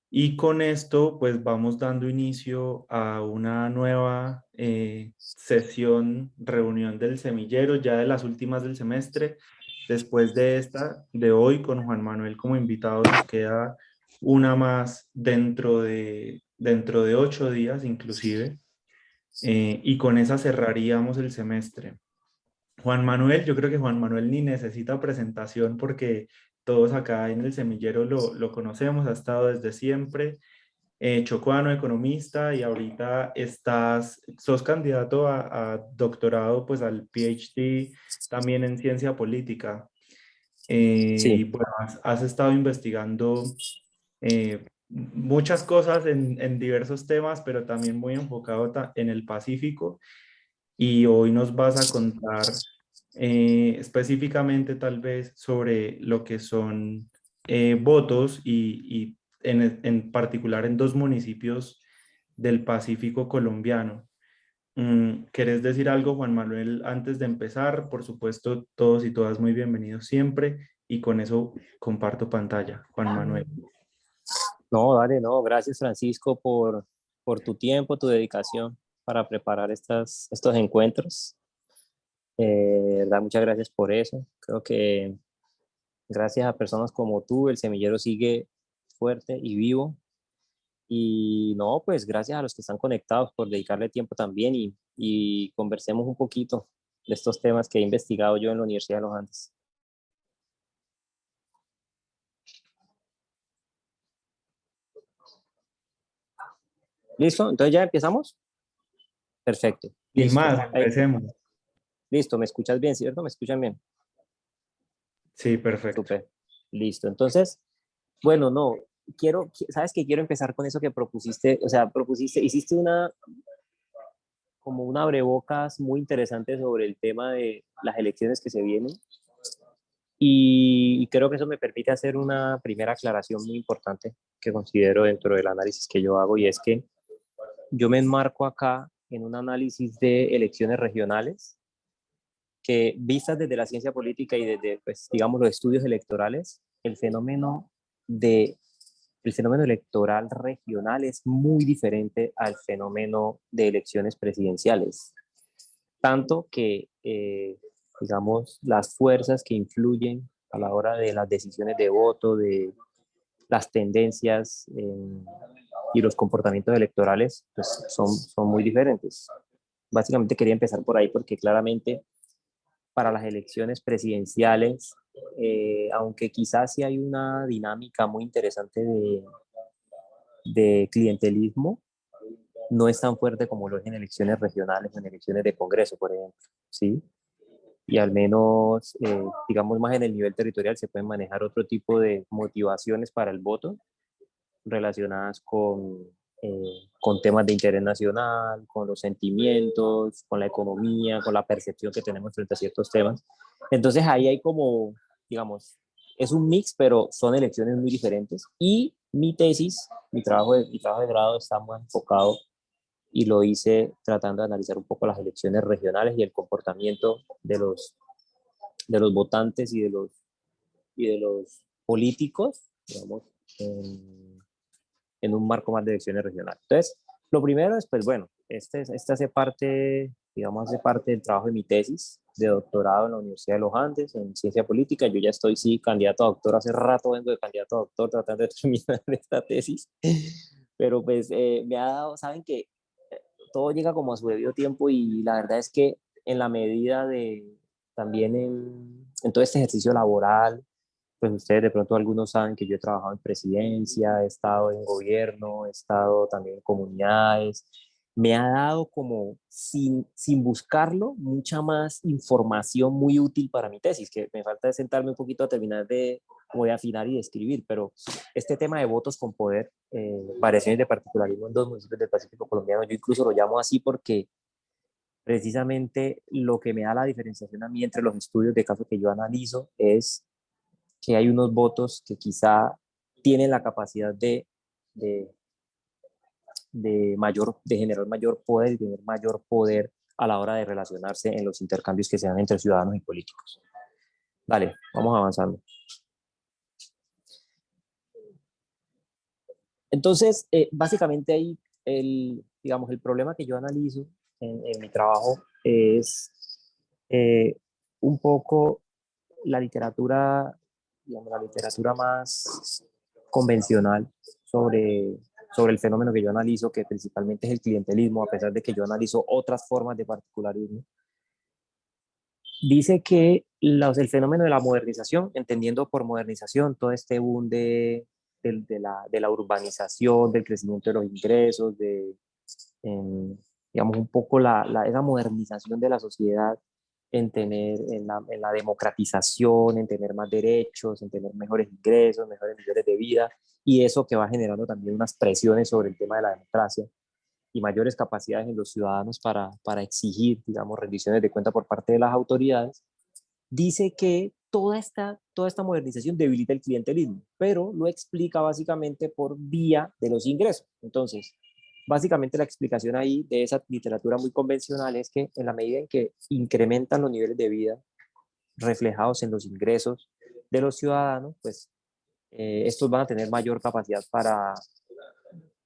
Y con esto, pues vamos dando inicio a una nueva sesión, reunión del semillero, ya de las últimas del semestre. Después de esta, de hoy, con Juan Manuel como invitado, nos queda una más dentro de 8 días inclusive, y con esa cerraríamos el semestre. Juan Manuel, yo creo que Juan Manuel ni necesita presentación porque todos acá en el semillero lo conocemos, ha estado desde siempre, chocuano, economista, y ahorita sos candidato a doctorado, pues al PhD también en ciencia política. Y Sí, bueno, has estado investigando muchas cosas en diversos temas, pero también muy enfocado en el Pacífico, y hoy nos vas a contar específicamente tal vez sobre lo que son votos y en particular en dos municipios del Pacífico colombiano. ¿Querés decir algo, Juan Manuel, antes de empezar? Por supuesto, todos y todas muy bienvenidos siempre, y con eso comparto pantalla. Juan Manuel. no, dale, no, gracias Francisco por tu tiempo, tu dedicación para preparar estos encuentros. De verdad, muchas gracias por eso. Creo que gracias a personas como tú, el semillero sigue fuerte y vivo. Y no, pues gracias a los que están conectados por dedicarle tiempo también y conversemos un poquito de estos temas que he investigado yo en la Universidad de los Andes. ¿Listo? Entonces ya empezamos. Perfecto. Sin Listo. más, empecemos. Listo. ¿Me escuchas bien, cierto? ¿Me escuchan bien? Sí, perfecto. Súper. Listo. Entonces, bueno, no, sabes que quiero empezar con eso que propusiste, o sea, hiciste como una abrebocas muy interesante sobre el tema de las elecciones que se vienen y creo que eso me permite hacer una primera aclaración muy importante que considero dentro del análisis que yo hago y es que yo me enmarco acá en un análisis de elecciones regionales que vistas desde la ciencia política y desde, pues, digamos, los estudios electorales, de el fenómeno electoral regional es muy diferente al fenómeno de elecciones presidenciales. Tanto que, digamos, las fuerzas que influyen a la hora de las decisiones de voto, de las tendencias y los comportamientos electorales, pues son muy diferentes. Básicamente quería empezar por ahí porque claramente para las elecciones presidenciales, aunque quizás sí hay una dinámica muy interesante de clientelismo, no es tan fuerte como lo es en elecciones regionales o en elecciones de Congreso, por ejemplo, ¿sí? Y al menos, digamos, más en el nivel territorial se pueden manejar otro tipo de motivaciones para el voto relacionadas con temas de interés nacional, con los sentimientos, con la economía, con la percepción que tenemos frente a ciertos temas. Entonces ahí hay como, digamos, es un mix, pero son elecciones muy diferentes. Y mi tesis, mi trabajo de grado está más enfocado y lo hice tratando de analizar un poco las elecciones regionales y el comportamiento de los votantes y de los políticos, digamos, en un marco más de elecciones regionales. Entonces, lo primero es, pues bueno, este hace parte, digamos, hace parte del trabajo de mi tesis de doctorado en la Universidad de los Andes en ciencia política. Yo ya estoy, sí, candidato a doctor, hace rato vengo de candidato a doctor tratando de terminar esta tesis, pero pues me ha dado, saben que todo llega como a su debido tiempo y la verdad es que en la medida de también en todo este ejercicio laboral, pues ustedes de pronto algunos saben que yo he trabajado en presidencia, he estado en gobierno, he estado también en comunidades. Me ha dado como, sin buscarlo, mucha más información muy útil para mi tesis, que me falta es sentarme un poquito a terminar de, voy a afinar y de escribir, pero este tema de votos con poder, variaciones de particularismo en dos municipios del Pacífico colombiano, yo incluso lo llamo así porque precisamente lo que me da la diferenciación a mí entre los estudios de caso que yo analizo es que hay unos votos que quizá tienen la capacidad de, de generar mayor poder y tener mayor poder a la hora de relacionarse en los intercambios que se dan entre ciudadanos y políticos. Vale, vamos avanzando. Entonces, básicamente ahí, digamos, el problema que yo analizo en mi trabajo es eh, un poco la literatura, digamos, la literatura más convencional sobre, sobre el fenómeno que yo analizo, que principalmente es el clientelismo, a pesar de que yo analizo otras formas de particularismo. Dice que el fenómeno de la modernización, entendiendo por modernización todo este boom de la urbanización, del crecimiento de los ingresos, digamos, un poco esa modernización de la sociedad en la democratización, en tener más derechos, en tener mejores ingresos, mejores niveles de vida, y eso que va generando también unas presiones sobre el tema de la democracia y mayores capacidades en los ciudadanos para exigir, digamos, rendiciones de cuenta por parte de las autoridades. Dice que toda esta modernización debilita el clientelismo, pero lo explica básicamente por vía de los ingresos. Entonces, básicamente la explicación ahí de esa literatura muy convencional es que en la medida en que incrementan los niveles de vida reflejados en los ingresos de los ciudadanos, pues estos van a tener mayor capacidad para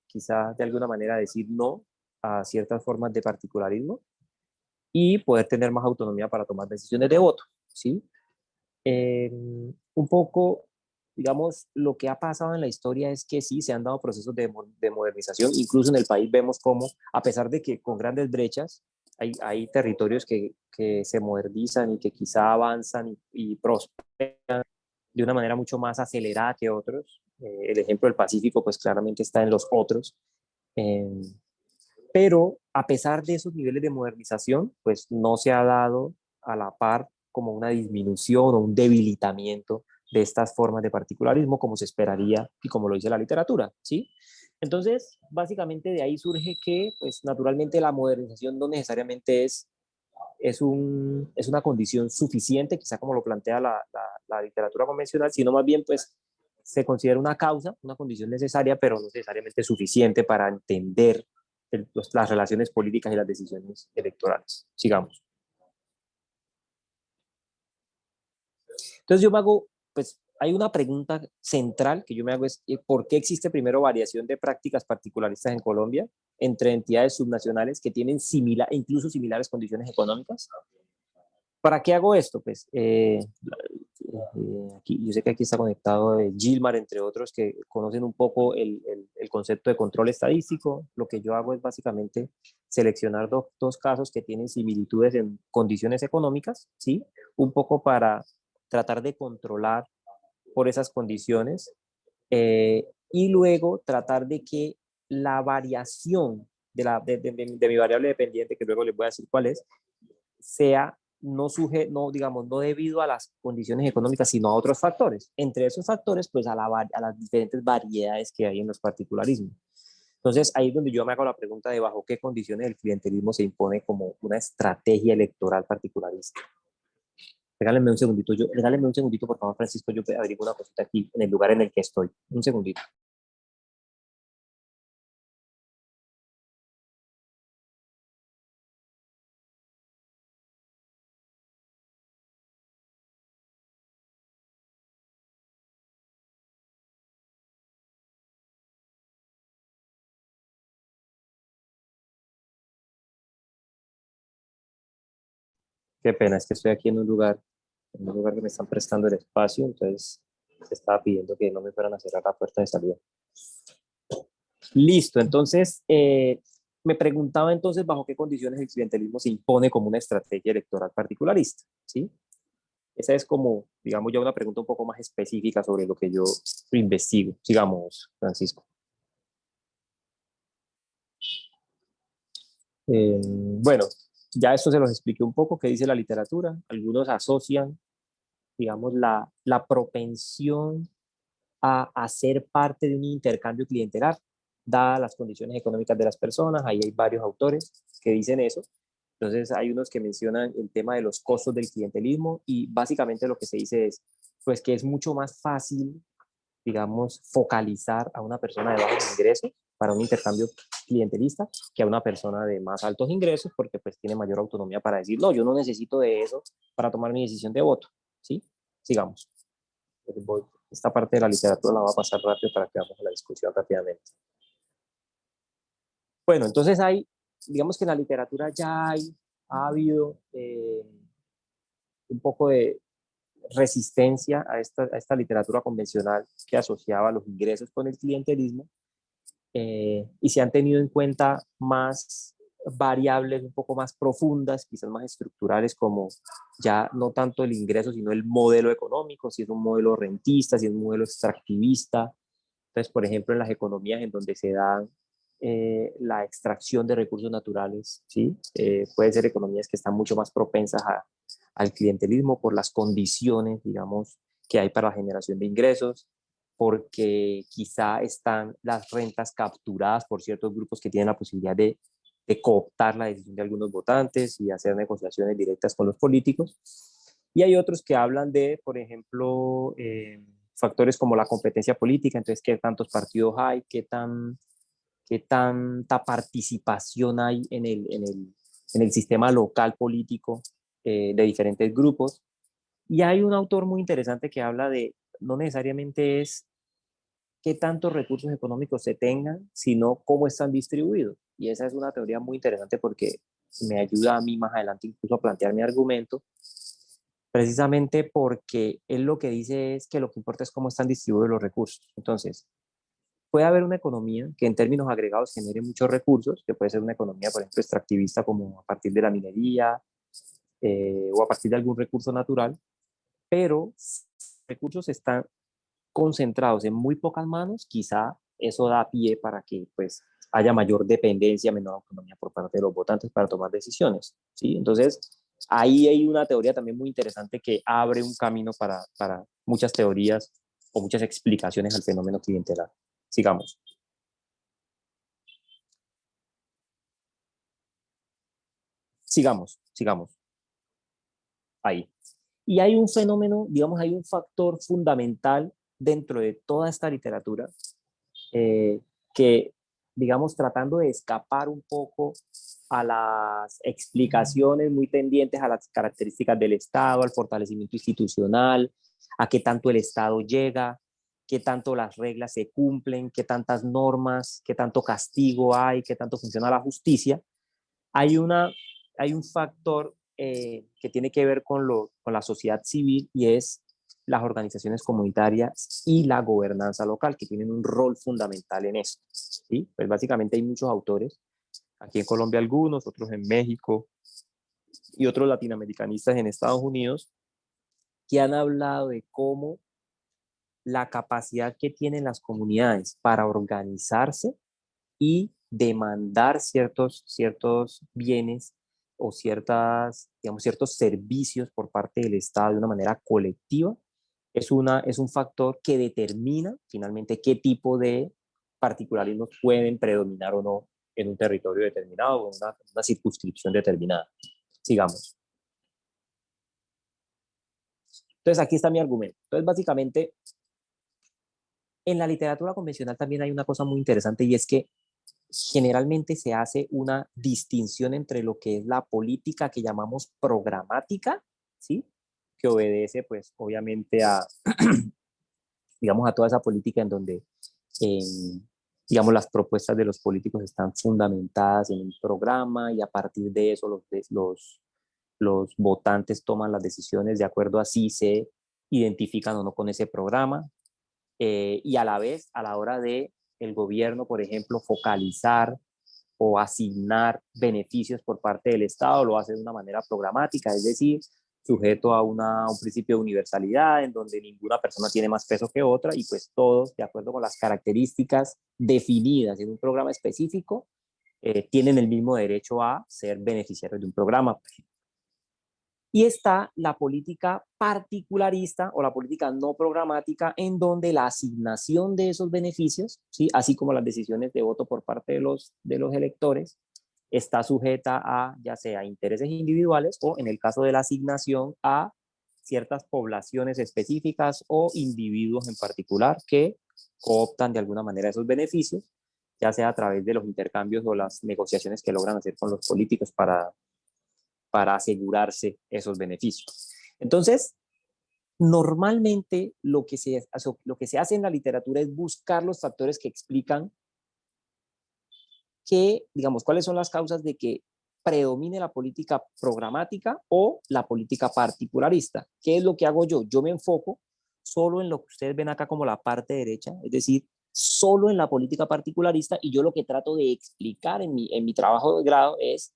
quizás de alguna manera decir no a ciertas formas de particularismo y poder tener más autonomía para tomar decisiones de voto, ¿sí? Un poco, digamos, lo que ha pasado en la historia es que sí, se han dado procesos de modernización, incluso en el país vemos cómo, a pesar de que con grandes brechas, hay territorios que se modernizan y que quizá avanzan y prosperan de una manera mucho más acelerada que otros. El ejemplo del Pacífico, pues claramente está en los otros. Eh, pero a pesar de esos niveles de modernización, pues no se ha dado a la par como una disminución o un debilitamiento de estas formas de particularismo como se esperaría y como lo dice la literatura, ¿sí? Entonces, básicamente de ahí surge que, pues naturalmente la modernización no necesariamente es una condición suficiente, quizá como lo plantea la literatura convencional, sino más bien, pues, se considera una causa, una condición necesaria, pero no necesariamente suficiente para entender las relaciones políticas y las decisiones electorales. Sigamos. Entonces yo me hago, pues hay una pregunta central que yo me hago es, ¿por qué existe primero variación de prácticas particularistas en Colombia entre entidades subnacionales que tienen incluso similares condiciones económicas? ¿Para qué hago esto? Pues aquí, yo sé que aquí está conectado Gilmar, entre otros, que conocen un poco el concepto de control estadístico. Lo que yo hago es básicamente seleccionar dos casos que tienen similitudes en condiciones económicas, ¿sí? Un poco para tratar de controlar por esas condiciones y luego tratar de que la variación de mi variable dependiente, que luego les voy a decir cuál es, sea no, digamos, no debido a las condiciones económicas, sino a otros factores. Entre esos factores, pues a las diferentes variedades que hay en los particularismos. Entonces, ahí es donde yo me hago la pregunta de bajo qué condiciones el clientelismo se impone como una estrategia electoral particularista. Regálenme un segundito, por favor, Francisco, yo averiguo una cosita aquí en el lugar en el que estoy. Un segundito. Qué pena, es que estoy aquí en un lugar que me están prestando el espacio, entonces se estaba pidiendo que no me fueran a cerrar la puerta de salida. Listo, entonces me preguntaba entonces bajo qué condiciones el clientelismo se impone como una estrategia electoral particularista, ¿sí? Esa es como, digamos, ya una pregunta un poco más específica sobre lo que yo investigo. Sigamos, Francisco. Bueno, ya esto se los expliqué un poco, qué dice la literatura. Algunos asocian, digamos, la propensión a ser parte de un intercambio clientelar, dadas las condiciones económicas de las personas. Ahí hay varios autores que dicen eso. Entonces hay unos que mencionan el tema de los costos del clientelismo y básicamente lo que se dice es pues que es mucho más fácil, digamos, focalizar a una persona de bajos ingresos para un intercambio clientelista que a una persona de más altos ingresos porque pues tiene mayor autonomía para decir, no, yo no necesito de eso para tomar mi decisión de voto, ¿sí? Sigamos. Esta parte de la literatura la voy a pasar rápido para que vamos a la discusión rápidamente. Bueno, entonces digamos que en la literatura ha habido un poco de resistencia a esta literatura convencional que asociaba los ingresos con el clientelismo, y se han tenido en cuenta más variables un poco más profundas, quizás más estructurales, como ya no tanto el ingreso, sino el modelo económico, si es un modelo rentista, si es un modelo extractivista. Entonces, por ejemplo, en las economías en donde se da la extracción de recursos naturales, ¿sí? Puede ser economías que están mucho más propensas al clientelismo por las condiciones, digamos, que hay para la generación de ingresos, porque quizá están las rentas capturadas por ciertos grupos que tienen la posibilidad de cooptar la decisión de algunos votantes y hacer negociaciones directas con los políticos. Y hay otros que hablan de, por ejemplo, factores como la competencia política, entonces qué tantos partidos hay, qué tanta participación hay en el sistema local político de diferentes grupos. Y hay un autor muy interesante que habla de, no necesariamente es qué tantos recursos económicos se tengan, sino cómo están distribuidos. Y esa es una teoría muy interesante porque me ayuda a mí más adelante incluso a plantear mi argumento, precisamente porque él lo que dice es que lo que importa es cómo están distribuidos los recursos. Entonces, puede haber una economía que en términos agregados genere muchos recursos, que puede ser una economía, por ejemplo, extractivista como a partir de la minería o a partir de algún recurso natural, pero si los recursos están concentrados en muy pocas manos, quizá eso da pie para que pues haya mayor dependencia, menor autonomía por parte de los votantes para tomar decisiones, ¿sí? Entonces, ahí hay una teoría también muy interesante que abre un camino para muchas teorías o muchas explicaciones al fenómeno clientelar. Sigamos. Sigamos. Ahí. Y hay un fenómeno, digamos, hay un factor fundamental dentro de toda esta literatura que, digamos, tratando de escapar un poco a las explicaciones muy tendientes a las características del Estado, al fortalecimiento institucional, a qué tanto el Estado llega, qué tanto las reglas se cumplen, qué tantas normas, qué tanto castigo hay, qué tanto funciona la justicia. Hay, una, hay un factor que tiene que ver con la sociedad civil y es las organizaciones comunitarias y la gobernanza local, que tienen un rol fundamental en esto. ¿Sí? Pues básicamente hay muchos autores, aquí en Colombia algunos, otros en México y otros latinoamericanistas en Estados Unidos, que han hablado de cómo la capacidad que tienen las comunidades para organizarse y demandar ciertos bienes o digamos, ciertos servicios por parte del Estado de una manera colectiva, es un factor que determina finalmente qué tipo de particularismos pueden predominar o no en un territorio determinado o en una circunscripción determinada. Sigamos. Entonces, aquí está mi argumento. Entonces, básicamente, en la literatura convencional también hay una cosa muy interesante y es que generalmente se hace una distinción entre lo que es la política que llamamos programática, ¿sí? Que obedece, pues, obviamente digamos, a toda esa política en donde, eh, digamos, las propuestas de los políticos están fundamentadas en un programa y a partir de eso los votantes toman las decisiones de acuerdo a si se identifican o no con ese programa. Y a la vez, a la hora de el gobierno, por ejemplo, focalizar o asignar beneficios por parte del Estado, lo hace de una manera programática, es decir, sujeto a un principio de universalidad en donde ninguna persona tiene más peso que otra y pues todos, de acuerdo con las características definidas en un programa específico, tienen el mismo derecho a ser beneficiarios de un programa. Y está la política particularista o la política no programática, en donde la asignación de esos beneficios, ¿sí? Así como las decisiones de voto por parte de los electores, está sujeta a ya sea intereses individuales o, en el caso de la asignación, a ciertas poblaciones específicas o individuos en particular que cooptan de alguna manera esos beneficios, ya sea a través de los intercambios o las negociaciones que logran hacer con los políticos para asegurarse esos beneficios. Entonces, Normalmente lo que se hace en la literatura es buscar los factores que explican que, digamos, cuáles son las causas de que predomine la política programática o la política particularista. ¿Qué es lo que hago yo? Yo me enfoco solo en lo que ustedes ven acá como la parte derecha, es decir, solo en la política particularista, y yo lo que trato de explicar en mi trabajo de grado es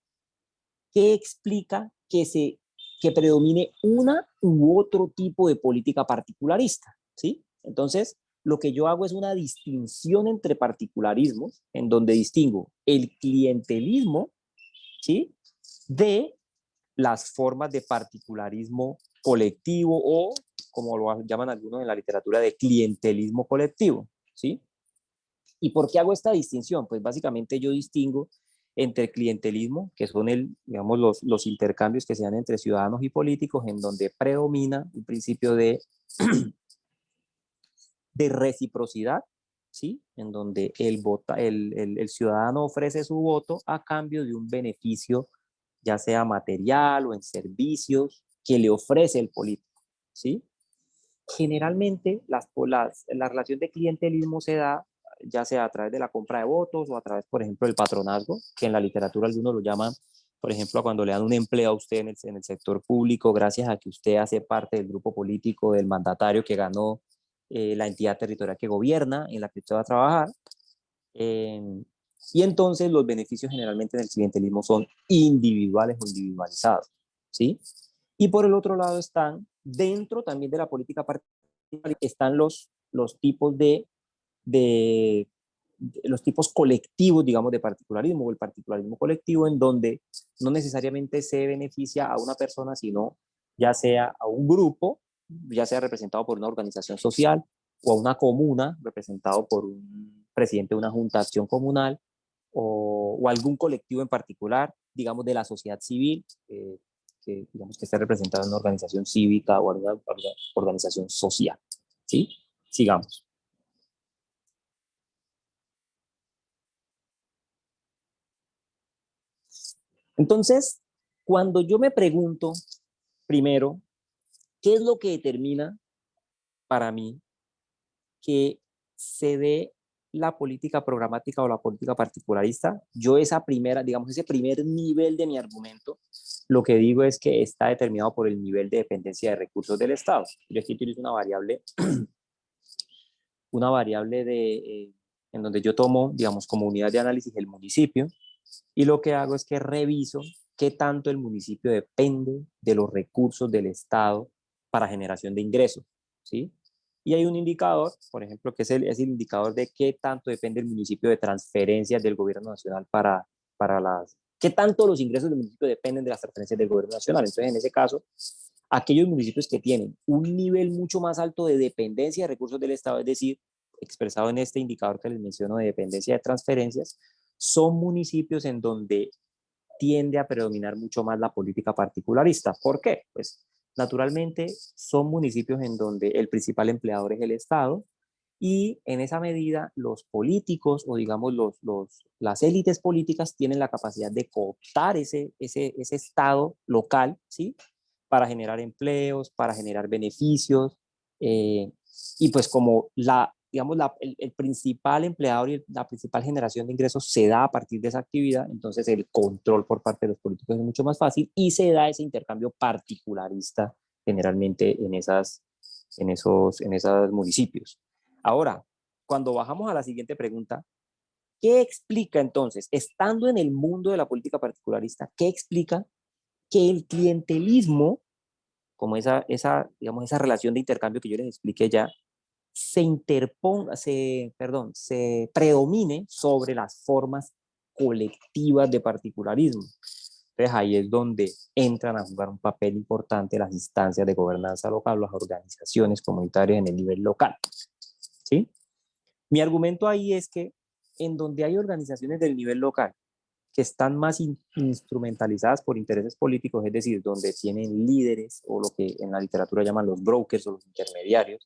qué explica que predomine una u otro tipo de política particularista, ¿sí? Entonces, lo que yo hago es una distinción entre particularismos, en donde distingo el clientelismo, ¿sí? De las formas de particularismo colectivo o, como lo llaman algunos en la literatura, de clientelismo colectivo, ¿sí? ¿Y por qué hago esta distinción? Pues básicamente yo distingo entre clientelismo, que son digamos, los intercambios que se dan entre ciudadanos y políticos, en donde predomina un principio de reciprocidad, ¿sí? En donde el ciudadano ofrece su voto a cambio de un beneficio, ya sea material o en servicios, que le ofrece el político, ¿sí? Generalmente la relación de clientelismo se da ya sea a través de la compra de votos o a través, por ejemplo, del patronazgo, que en la literatura algunos lo llaman, por ejemplo, cuando le dan un empleo a usted en el sector público, gracias a que usted hace parte del grupo político del mandatario que ganó la entidad territorial que gobierna, en la que usted va a trabajar. Eh, y entonces los beneficios generalmente en el clientelismo son individuales o individualizados, ¿sí? Y por el otro lado están, dentro también de la política particular, están los tipos de los tipos colectivos, digamos, de particularismo o el particularismo colectivo, en donde no necesariamente se beneficia a una persona, sino ya sea a un grupo, ya sea representado por una organización social o a una comuna, representado por un presidente de una junta de acción comunal o algún colectivo en particular, digamos, de la sociedad civil, que digamos que esté representado en una organización cívica o alguna organización social. ¿Sí? Sigamos. Entonces, cuando yo me pregunto, primero, ¿qué es lo que determina para mí que se dé la política programática o la política particularista? Yo esa primera, digamos, ese primer nivel de mi argumento, lo que digo es que está determinado por el nivel de dependencia de recursos del Estado. Yo aquí utilizo una variable en donde yo tomo, digamos, como unidad de análisis el municipio, y lo que hago es que reviso qué tanto el municipio depende de los recursos del Estado para generación de ingresos, ¿sí? Y hay un indicador, por ejemplo, que es el indicador de qué tanto depende el municipio de transferencias del gobierno nacional qué tanto los ingresos del municipio dependen de las transferencias del gobierno nacional. Entonces, en ese caso, aquellos municipios que tienen un nivel mucho más alto de dependencia de recursos del Estado, es decir, expresado en este indicador que les menciono de dependencia de transferencias, son municipios en donde tiende a predominar mucho más la política particularista. ¿Por qué? Pues naturalmente son municipios en donde el principal empleador es el Estado y en esa medida los políticos o digamos las élites políticas tienen la capacidad de cooptar ese Estado local, ¿sí? Para generar empleos, para generar beneficios, eh, y pues como digamos, el principal empleador y la principal generación de ingresos se da a partir de esa actividad, entonces el control por parte de los políticos es mucho más fácil y se da ese intercambio particularista generalmente en esos municipios. Ahora, cuando bajamos a la siguiente pregunta, ¿qué explica entonces, estando en el mundo de la política particularista, qué explica que el clientelismo, como digamos, esa relación de intercambio que yo les expliqué ya, se predomine sobre las formas colectivas de particularismo? Entonces ahí es donde entran a jugar un papel importante las instancias de gobernanza local, las organizaciones comunitarias en el nivel local, ¿sí? Mi argumento ahí es que en donde hay organizaciones del nivel local que están más instrumentalizadas por intereses políticos, es decir, donde tienen líderes o lo que en la literatura llaman los brokers o los intermediarios,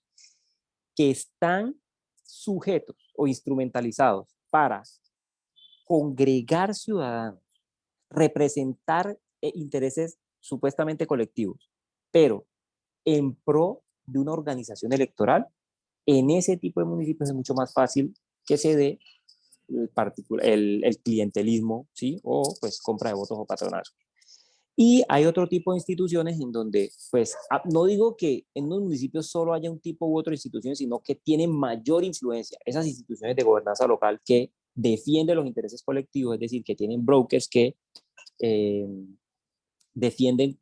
que están sujetos o instrumentalizados para congregar ciudadanos, representar intereses supuestamente colectivos, pero en pro de una organización electoral, en ese tipo de municipios es mucho más fácil que se dé el clientelismo, ¿sí? O pues compra de votos o patronazgo. Y hay otro tipo de instituciones en donde, pues, no digo que en unos municipios solo haya un tipo u otro de instituciones, sino que tienen mayor influencia esas instituciones de gobernanza local que defienden los intereses colectivos, es decir, que tienen brokers que eh, defienden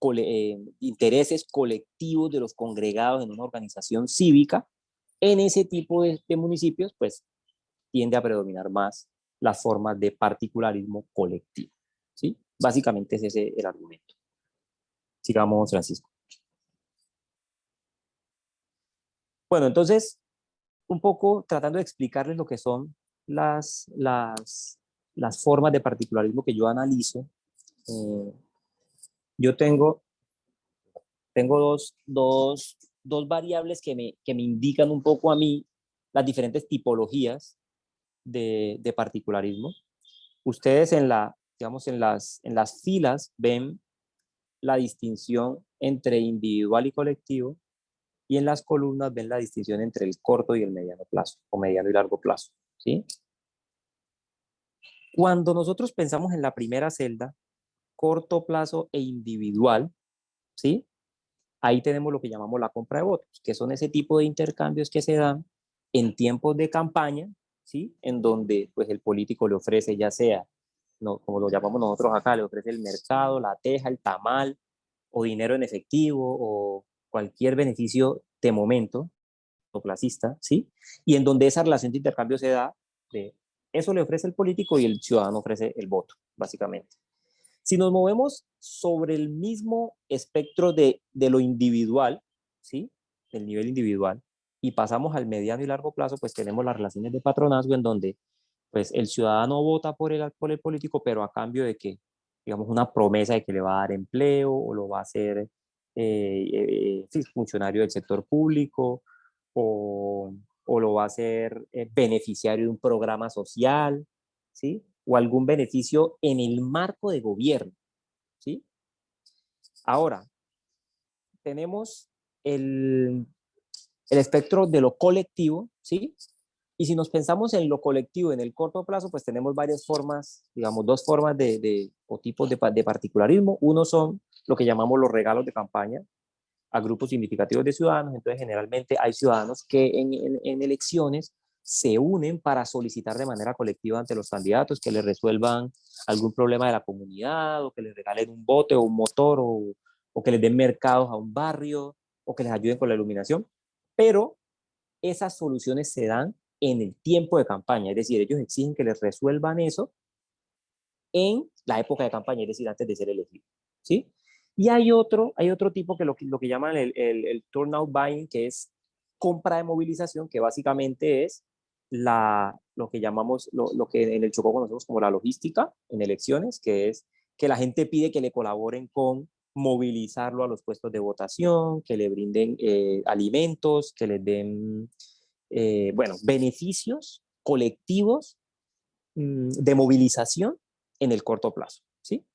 intereses colectivos de los congregados en una organización cívica. En ese tipo de municipios, pues, tiende a predominar más las formas de particularismo colectivo, ¿sí? Básicamente es ese el argumento. Sigamos, Francisco. Bueno, entonces, un poco tratando de explicarles lo que son las formas de particularismo que yo analizo. Eh, yo tengo dos variables que me indican un poco a mí las diferentes tipologías de particularismo. Ustedes digamos, en las filas ven la distinción entre individual y colectivo, y en las columnas ven la distinción entre el corto y el mediano plazo, o mediano y largo plazo, ¿sí? Cuando nosotros pensamos en la primera celda, corto plazo e individual, ¿sí? Ahí tenemos lo que llamamos la compra de votos, que son ese tipo de intercambios que se dan en tiempos de campaña, ¿sí? En donde pues el político le ofrece, ya sea, no, como lo llamamos nosotros acá, le ofrece el mercado, la teja, el tamal, o dinero en efectivo, o cualquier beneficio de momento, placista, ¿sí? Y en donde esa relación de intercambio se da, de eso le ofrece el político y el ciudadano ofrece el voto, básicamente. Si nos movemos sobre el mismo espectro de lo individual, ¿sí? El nivel individual, y pasamos al mediano y largo plazo, pues tenemos las relaciones de patronazgo en donde pues el ciudadano vota por el político, pero a cambio de que, digamos, una promesa de que le va a dar empleo o lo va a hacer sí, funcionario del sector público o lo va a hacer beneficiario de un programa social, ¿sí? O algún beneficio en el marco de gobierno, ¿sí? Ahora, tenemos el espectro de lo colectivo, ¿sí? Y si nos pensamos en lo colectivo en el corto plazo, pues tenemos varias formas, digamos, dos formas o tipos de particularismo. Uno son lo que llamamos los regalos de campaña a grupos significativos de ciudadanos. Entonces, generalmente hay ciudadanos que en elecciones se unen para solicitar de manera colectiva ante los candidatos que les resuelvan algún problema de la comunidad, o que les regalen un bote o un motor, o que les den mercados a un barrio, o que les ayuden con la iluminación. Pero esas soluciones se dan en el tiempo de campaña, es decir, ellos exigen que les resuelvan eso en la época de campaña, es decir, antes de ser elegido, ¿sí? Y hay otro tipo que lo que llaman el turnout buying, que es compra de movilización, que básicamente es lo que llamamos, lo que en el Chocó conocemos como la logística en elecciones, que es que la gente pide que le colaboren con movilizarlo a los puestos de votación, que le brinden alimentos, que les den, bueno, beneficios colectivos de movilización en el corto plazo, ¿sí?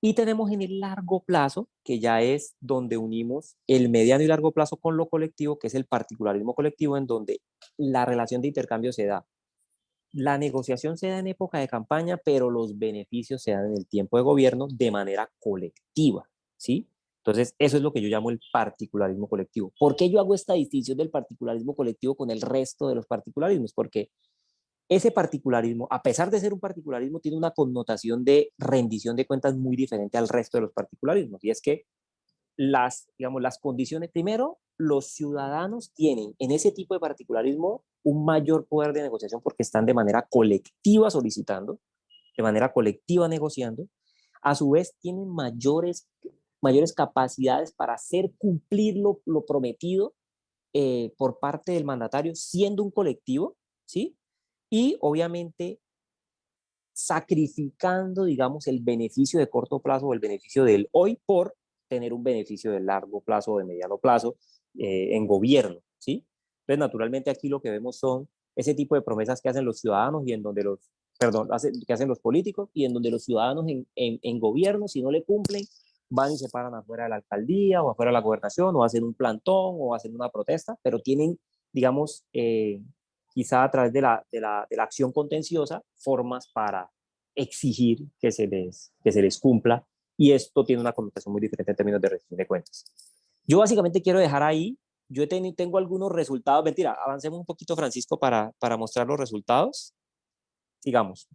Y tenemos en el largo plazo, que ya es donde unimos el mediano y largo plazo con lo colectivo, que es el particularismo colectivo, en donde la relación de intercambio se da. La negociación se da en época de campaña, pero los beneficios se dan en el tiempo de gobierno de manera colectiva, ¿sí? Entonces, eso es lo que yo llamo el particularismo colectivo. ¿Por qué yo hago esta distinción del particularismo colectivo con el resto de los particularismos? Porque ese particularismo, a pesar de ser un particularismo, tiene una connotación de rendición de cuentas muy diferente al resto de los particularismos. Y es que digamos, las condiciones, primero, los ciudadanos tienen en ese tipo de particularismo un mayor poder de negociación porque están de manera colectiva solicitando, de manera colectiva negociando. A su vez, tienen mayores capacidades para hacer cumplir lo prometido por parte del mandatario, siendo un colectivo, ¿sí? Y obviamente sacrificando, digamos, el beneficio de corto plazo o el beneficio del hoy por tener un beneficio de largo plazo o de mediano plazo en gobierno, ¿sí? Entonces, naturalmente aquí lo que vemos son ese tipo de promesas que hacen los ciudadanos y en donde que hacen los políticos y en donde los ciudadanos en gobierno, si no le cumplen, van y se paran afuera de la alcaldía o afuera de la gobernación o hacen un plantón o hacen una protesta, pero tienen, digamos, quizá a través de la acción contenciosa, formas para exigir que se les cumpla, y esto tiene una connotación muy diferente en términos de rendición de cuentas. Yo básicamente quiero dejar ahí, tengo algunos resultados, mentira, avancemos un poquito, Francisco, para mostrar los resultados. Sigamos.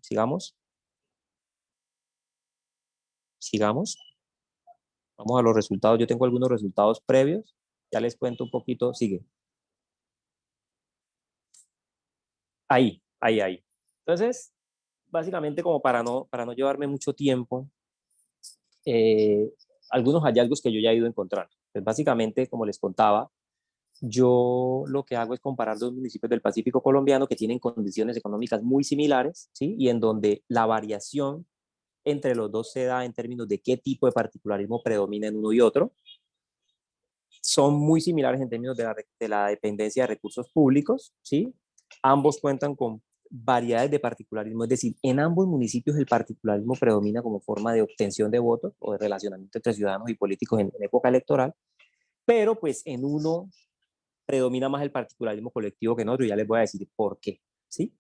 Vamos a los resultados. Yo tengo algunos resultados previos. Ya les cuento un poquito. Sigue. Ahí. Entonces, básicamente como para no llevarme mucho tiempo, eh, algunos hallazgos que yo ya he ido encontrando. Pues básicamente, como les contaba, yo lo que hago es comparar dos municipios del Pacífico colombiano que tienen condiciones económicas muy similares, ¿sí? Y en donde la variación entre los dos se da en términos de qué tipo de particularismo predomina en uno y otro. Son muy similares en términos de la dependencia de recursos públicos, ¿sí? Ambos cuentan con variedades de particularismo, es decir, en ambos municipios el particularismo predomina como forma de obtención de votos o de relacionamiento entre ciudadanos y políticos en época electoral, pero pues en uno predomina más el particularismo colectivo que en otro, y ya les voy a decir por qué, ¿sí?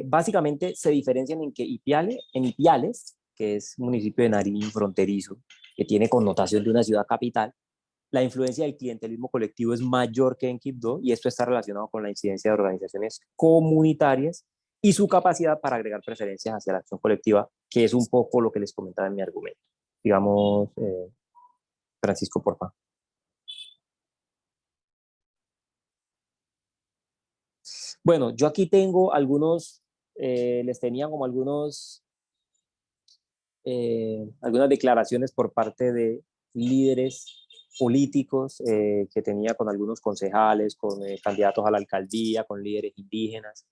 Básicamente se diferencian en que Ipiales, que es un municipio de Nariño fronterizo, que tiene connotación de una ciudad capital, la influencia del clientelismo colectivo es mayor que en Quibdó, y esto está relacionado con la incidencia de organizaciones comunitarias y su capacidad para agregar preferencias hacia la acción colectiva, que es un poco lo que les comentaba en mi argumento. Digamos, Francisco, por favor. Bueno, yo aquí tengo algunos, les tenía como algunas declaraciones por parte de líderes políticos que tenía con algunos concejales, con candidatos a la alcaldía, con líderes indígenas,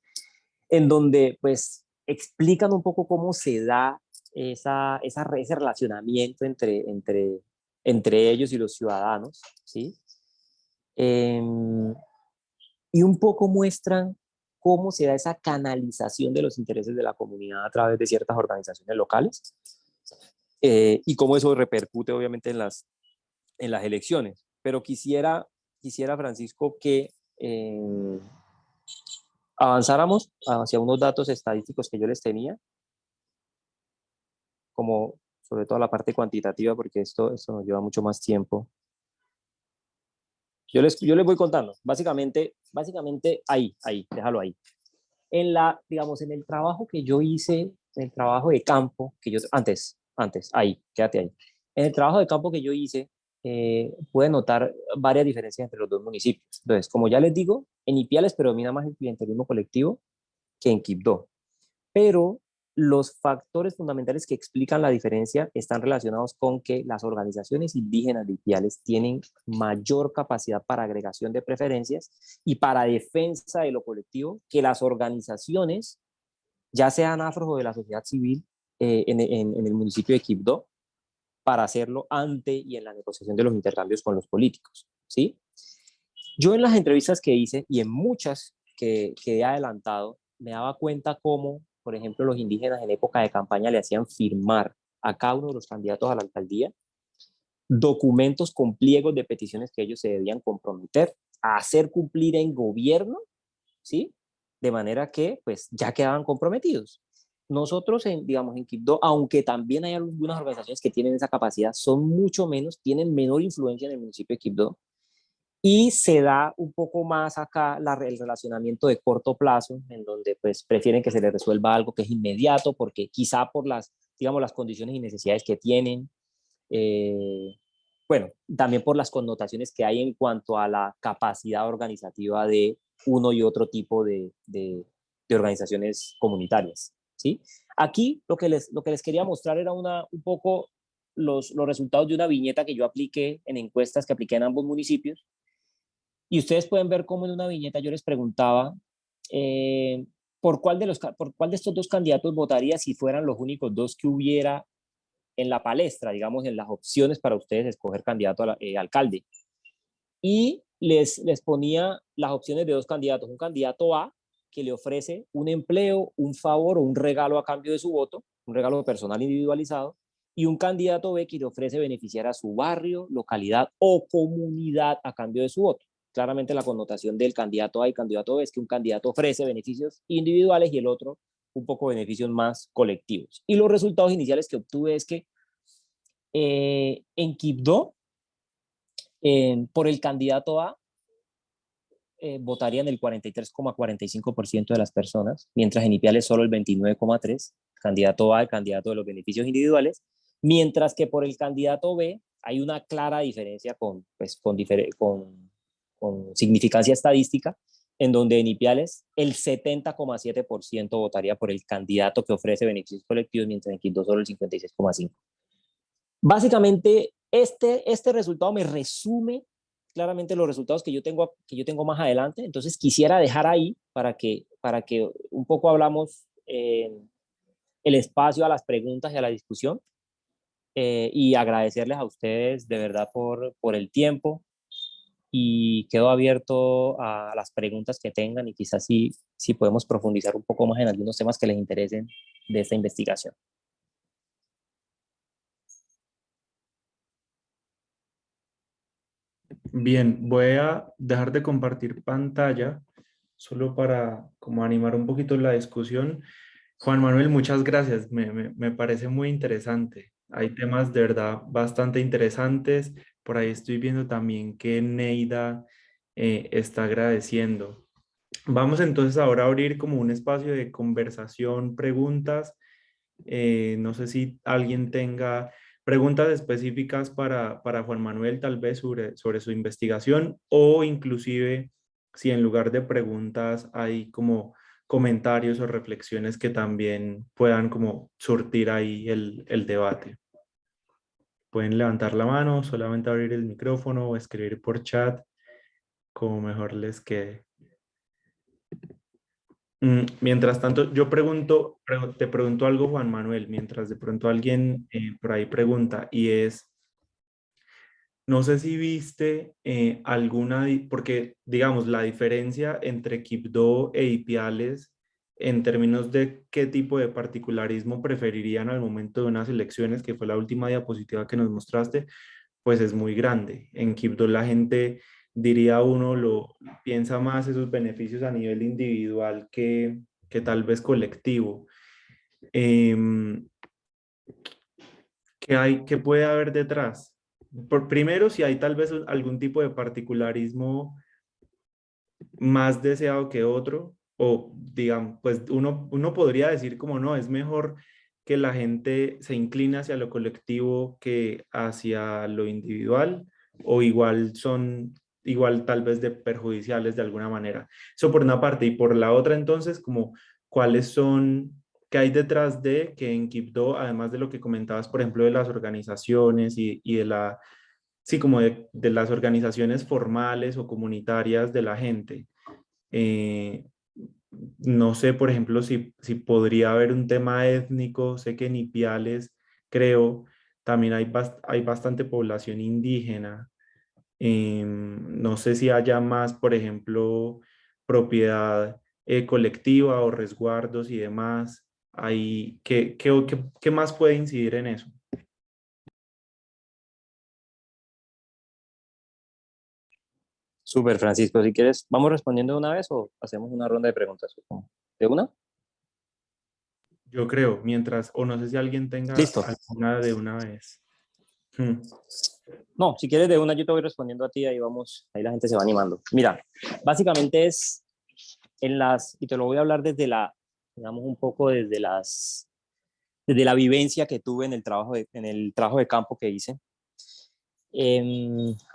en donde pues explican un poco cómo se da ese relacionamiento entre ellos y los ciudadanos, ¿sí? Em, y un poco muestran cómo se da esa canalización de los intereses de la comunidad a través de ciertas organizaciones locales, y cómo eso repercute obviamente en las elecciones. Pero quisiera Francisco, que avanzáramos hacia unos datos estadísticos que yo les tenía, como sobre todo la parte cuantitativa, porque esto nos lleva mucho más tiempo. Yo les voy contando, básicamente déjalo ahí. Digamos, en el trabajo que yo hice, en el trabajo de campo, quédate ahí. En el trabajo de campo que yo hice, pude notar varias diferencias entre los dos municipios. Entonces, como ya les digo, en Ipiales predomina más el clientelismo colectivo que en Quibdó, pero los factores fundamentales que explican la diferencia están relacionados con que las organizaciones indígenas de Ipiales tienen mayor capacidad para agregación de preferencias y para defensa de lo colectivo que las organizaciones, ya sean afros o de la sociedad civil, en el municipio de Quibdó, para hacerlo ante y en la negociación de los intercambios con los políticos, ¿sí? Yo en las entrevistas que hice y en muchas que he adelantado, me daba cuenta cómo, por ejemplo, los indígenas en época de campaña le hacían firmar a cada uno de los candidatos a la alcaldía documentos con pliegos de peticiones que ellos se debían comprometer a hacer cumplir en gobierno, ¿sí? De manera que, pues, ya quedaban comprometidos. Nosotros, digamos, en Quibdó, aunque también hay algunas organizaciones que tienen esa capacidad, son mucho menos, tienen menor influencia en el municipio de Quibdó, y se da un poco más acá el relacionamiento de corto plazo, en donde pues prefieren que se les resuelva algo que es inmediato, porque quizá por digamos, las condiciones y necesidades que tienen, eh, bueno, también por las connotaciones que hay en cuanto a la capacidad organizativa de uno y otro tipo de organizaciones comunitarias, ¿sí? Aquí lo que les quería mostrar era un poco los resultados de una viñeta que yo apliqué en encuestas que apliqué en ambos municipios, y ustedes pueden ver cómo en una viñeta yo les preguntaba por cuál de estos dos candidatos votaría si fueran los únicos dos que hubiera en la palestra, digamos, en las opciones para ustedes escoger candidato a alcalde. Y les ponía las opciones de dos candidatos. Un candidato A, que le ofrece un empleo, un favor o un regalo a cambio de su voto, un regalo personal individualizado, y un candidato B que le ofrece beneficiar a su barrio, localidad o comunidad a cambio de su voto. Claramente la connotación del candidato A y candidato B es que un candidato ofrece beneficios individuales y el otro un poco beneficios más colectivos. Y los resultados iniciales que obtuve es que en Quibdó, por el candidato A, votarían el 43,45% de las personas, mientras en Ipiales solo el 29,3%, candidato A, el candidato de los beneficios individuales, mientras que por el candidato B hay una clara diferencia con significancia estadística, en donde en Ipiales el 70,7% votaría por el candidato que ofrece beneficios colectivos, mientras en Quibdó solo el 56,5%. Básicamente, este resultado me resume claramente los resultados que yo tengo más adelante. Entonces, quisiera dejar ahí para que un poco hablamos el espacio a las preguntas y a la discusión. Y agradecerles a ustedes de verdad por el tiempo y quedo abierto a las preguntas que tengan y quizás sí podemos profundizar un poco más en algunos temas que les interesen de esta investigación. Bien, voy a dejar de compartir pantalla solo para como animar un poquito la discusión. Juan Manuel, muchas gracias. Me parece muy interesante. Hay temas de verdad bastante interesantes. Por ahí estoy viendo también que Neida está agradeciendo. Vamos entonces ahora a abrir como un espacio de conversación, preguntas. No sé si alguien tenga preguntas específicas para Juan Manuel, tal vez sobre su investigación, o inclusive si en lugar de preguntas hay como comentarios o reflexiones que también puedan como surtir ahí el debate. Pueden levantar la mano, solamente abrir el micrófono o escribir por chat, como mejor les quede. Mientras tanto, te pregunto algo, Juan Manuel, mientras de pronto alguien por ahí pregunta, y es, no sé si viste porque digamos, la diferencia entre Quibdó e Ipiales en términos de qué tipo de particularismo preferirían al momento de unas elecciones, que fue la última diapositiva que nos mostraste, pues es muy grande. En Quibdó la gente, diría uno, lo piensa más esos beneficios a nivel individual que tal vez colectivo. Em, ¿qué puede haber detrás? Primero, si hay tal vez algún tipo de particularismo más deseado que otro, o digamos, pues uno podría decir como no, es mejor que la gente se incline hacia lo colectivo que hacia lo individual, o igual tal vez de perjudiciales de alguna manera. Eso por una parte, y por la otra entonces, como cuáles son, qué hay detrás de que en Quibdó, además de lo que comentabas, por ejemplo, de las organizaciones y de sí, como de las organizaciones formales o comunitarias de la gente. Eh, no sé, por ejemplo, si podría haber un tema étnico. Sé que en Ipiales, creo, también hay bastante población indígena. No sé si haya más, por ejemplo, propiedad colectiva o resguardos y demás. ¿Qué más puede incidir en eso? Súper, Francisco. Si quieres, ¿vamos respondiendo de una vez o hacemos una ronda de preguntas? ¿De una? Yo creo, o no sé si alguien tenga Listo. alguna de una vez. Hmm. No, si quieres de una, yo te voy respondiendo a ti, ahí vamos, ahí la gente se va animando. Mira, básicamente es y te lo voy a hablar digamos, un poco desde la vivencia que tuve en el trabajo de campo que hice.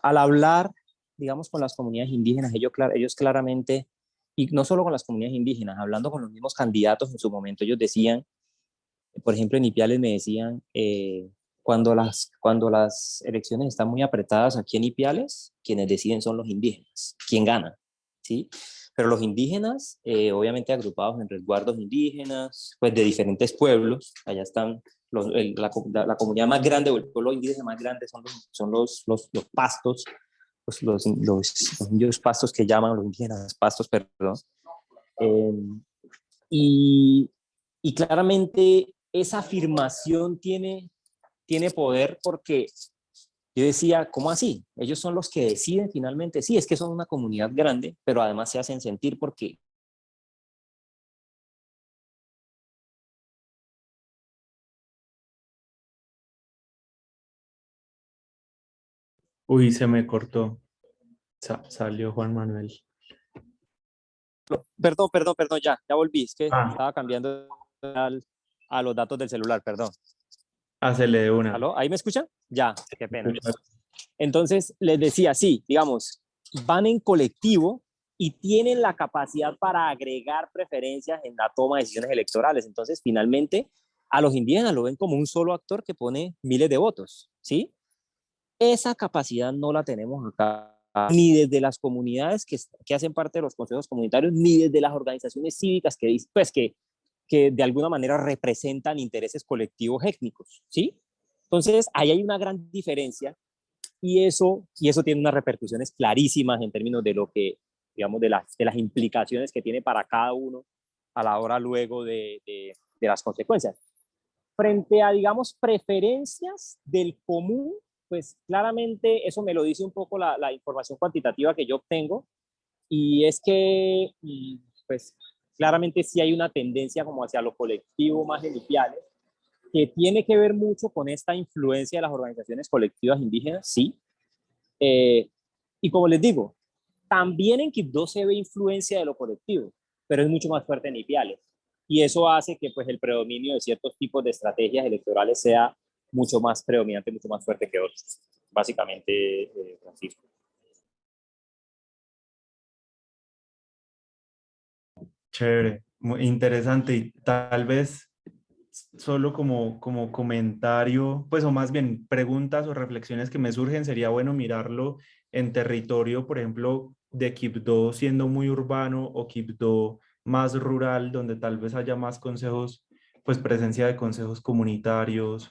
Al hablar, digamos, con las comunidades indígenas, ellos claramente, y no solo con las comunidades indígenas, hablando con los mismos candidatos en su momento, ellos decían, por ejemplo, en Ipiales me decían, cuando las elecciones están muy apretadas aquí en Ipiales, quienes deciden son los indígenas, quién gana, ¿sí? Pero los indígenas, obviamente agrupados en resguardos indígenas, pues de diferentes pueblos, allá están la comunidad más grande o el pueblo indígena más grande son los pastos, los indios pastos que llaman los indígenas pastos, perdón. Eh, y, y claramente esa afirmación tiene tiene poder porque yo decía, ¿cómo así? Ellos son los que deciden finalmente. Sí, es que son una comunidad grande, pero además se hacen sentir porque... Uy, se me cortó. Salió Juan Manuel. Perdón, ya volví. Es que Ah, estaba cambiando a los datos del celular, perdón. hácele de una. ¿Aló? ¿Ahí me escuchan? Ya, qué pena. Entonces, les decía, sí, digamos, van en colectivo y tienen la capacidad para agregar preferencias en la toma de decisiones electorales. Entonces, finalmente, a los indígenas lo ven como un solo actor que pone miles de votos, ¿sí? Esa capacidad no la tenemos acá, ni desde las comunidades que hacen parte de los consejos comunitarios, ni desde las organizaciones cívicas pues que de alguna manera representan intereses colectivos étnicos, ¿sí? Entonces, ahí hay una gran diferencia y eso tiene unas repercusiones clarísimas en términos de lo que, digamos, de las implicaciones que tiene para cada uno a la hora luego de las consecuencias. Frente a, digamos, preferencias del común, pues claramente eso me lo dice un poco la información cuantitativa que yo obtengo, y es que, pues claramente sí hay una tendencia como hacia lo colectivo más iniciales, que tiene que ver mucho con esta influencia de las organizaciones colectivas indígenas, sí. Eh, y como les digo, también en Quibdó se ve influencia de lo colectivo, pero es mucho más fuerte en Ipiales. Y eso hace que pues, el predominio de ciertos tipos de estrategias electorales sea mucho más predominante, mucho más fuerte que otros. Básicamente, Francisco. Chévere, muy interesante y tal vez solo como comentario, pues o más bien preguntas o reflexiones que me surgen, sería bueno mirarlo en territorio, por ejemplo, de Quibdó siendo muy urbano o Quibdó más rural, donde tal vez haya más consejos, pues presencia de consejos comunitarios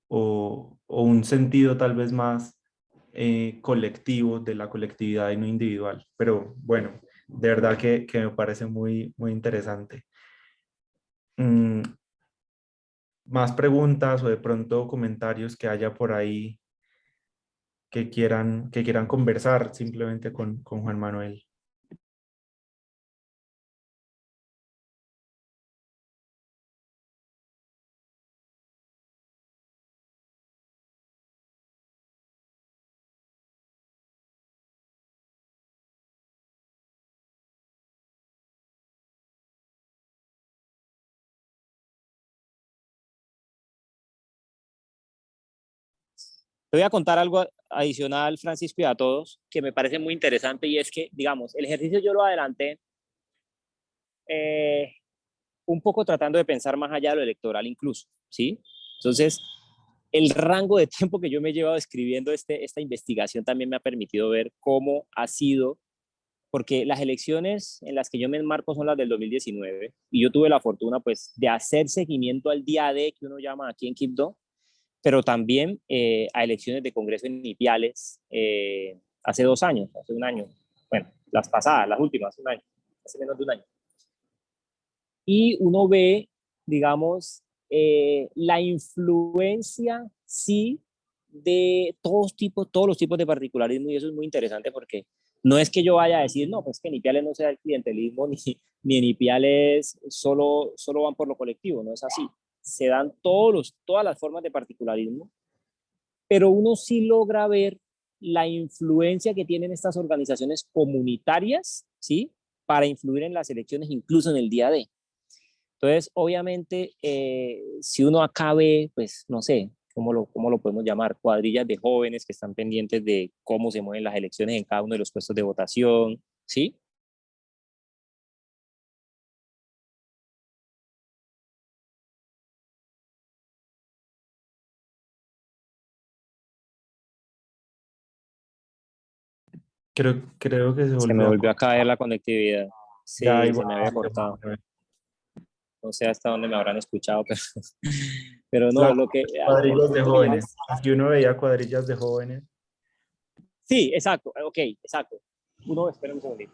o un sentido tal vez más colectivo de la colectividad y no individual. Pero bueno, de verdad que me parece muy interesante. Mm, más preguntas o de pronto comentarios que haya por ahí que quieran conversar simplemente con Juan Manuel. Te voy a contar algo adicional, Francisco, y a todos, que me parece muy interesante, y es que, digamos, el ejercicio yo lo adelanté eh, un poco tratando de pensar más allá de lo electoral incluso, ¿sí? Entonces, el rango de tiempo que yo me he llevado escribiendo esta investigación también me ha permitido ver cómo ha sido, porque las elecciones en las que yo me enmarco son las del 2019, y yo tuve la fortuna pues de hacer seguimiento al día D que uno llama aquí en Quibdó, pero también a elecciones de Congreso en Ipiales hace 2 años, hace un año, bueno, las pasadas, las últimas, un año, hace menos de un año. Y uno ve, digamos, la influencia, sí, de todos los tipos de particularismo, y eso es muy interesante porque no es que yo vaya a decir, no, pues que en Ipiales no sea el clientelismo, ni en Ipiales solo van por lo colectivo, no es así. Se dan todas las formas de particularismo, pero uno sí logra ver la influencia que tienen estas organizaciones comunitarias, ¿sí? Para influir en las elecciones, incluso en el día D. Entonces, obviamente, si uno acá ve, pues, no sé, ¿cómo lo podemos llamar? Cuadrillas de jóvenes que están pendientes de cómo se mueven las elecciones en cada uno de los puestos de votación, ¿sí? Creo que se Se me volvió a volvió a caer cortar. la conectividad. Ya Sí, igual. se me había cortado. No sé hasta dónde me habrán escuchado, pero no, Las lo que, el cuadrillas de punto que yo jóvenes. les... Aquí uno veía cuadrillas de jóvenes. Sí, exacto, ok, exacto. Uno, espera un segundito.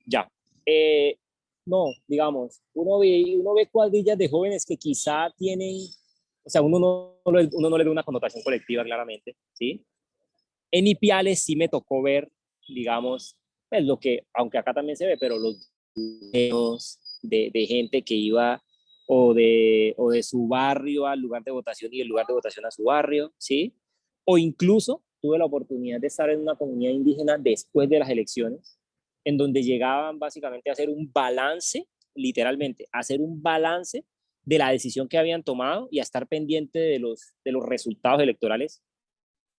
Ya. No, digamos, uno ve cuadrillas de jóvenes que quizá tienen, o sea, uno no le da una connotación colectiva claramente, ¿sí? En Ipiales sí me tocó ver, digamos, pues lo que, aunque acá también se ve, pero los videos de gente que iba o de su barrio al lugar de votación y del lugar de votación a su barrio, ¿sí? O incluso tuve la oportunidad de estar en una comunidad indígena después de las elecciones, en donde llegaban básicamente a hacer un balance, literalmente, a hacer un balance de la decisión que habían tomado y a estar pendiente de los resultados electorales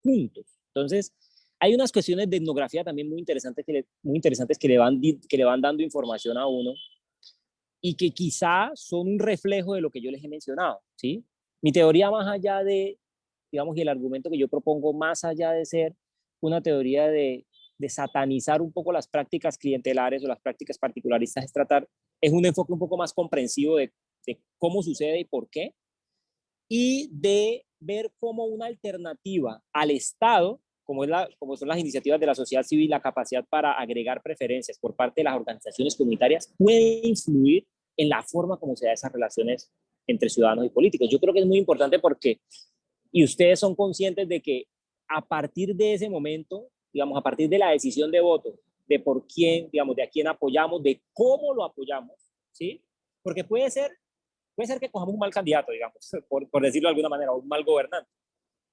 juntos. Entonces, hay unas cuestiones de etnografía también muy interesantes que le van dando información a uno y que quizá son un reflejo de lo que yo les he mencionado, ¿sí? Mi teoría más allá de, digamos, y el argumento que yo propongo más allá de ser una teoría de satanizar un poco las prácticas clientelares o las prácticas particularistas es un enfoque un poco más comprensivo de cómo sucede y por qué, y de ver cómo una alternativa al Estado, como son las iniciativas de la sociedad civil, la capacidad para agregar preferencias por parte de las organizaciones comunitarias, puede influir en la forma como se da esas relaciones entre ciudadanos y políticos. Yo creo que es muy importante porque, y ustedes son conscientes de que a partir de ese momento, digamos, a partir de la decisión de voto, de por quién, digamos, de a quién apoyamos, de cómo lo apoyamos, ¿sí? Porque puede ser que cojamos un mal candidato, digamos, por decirlo de alguna manera, o un mal gobernante.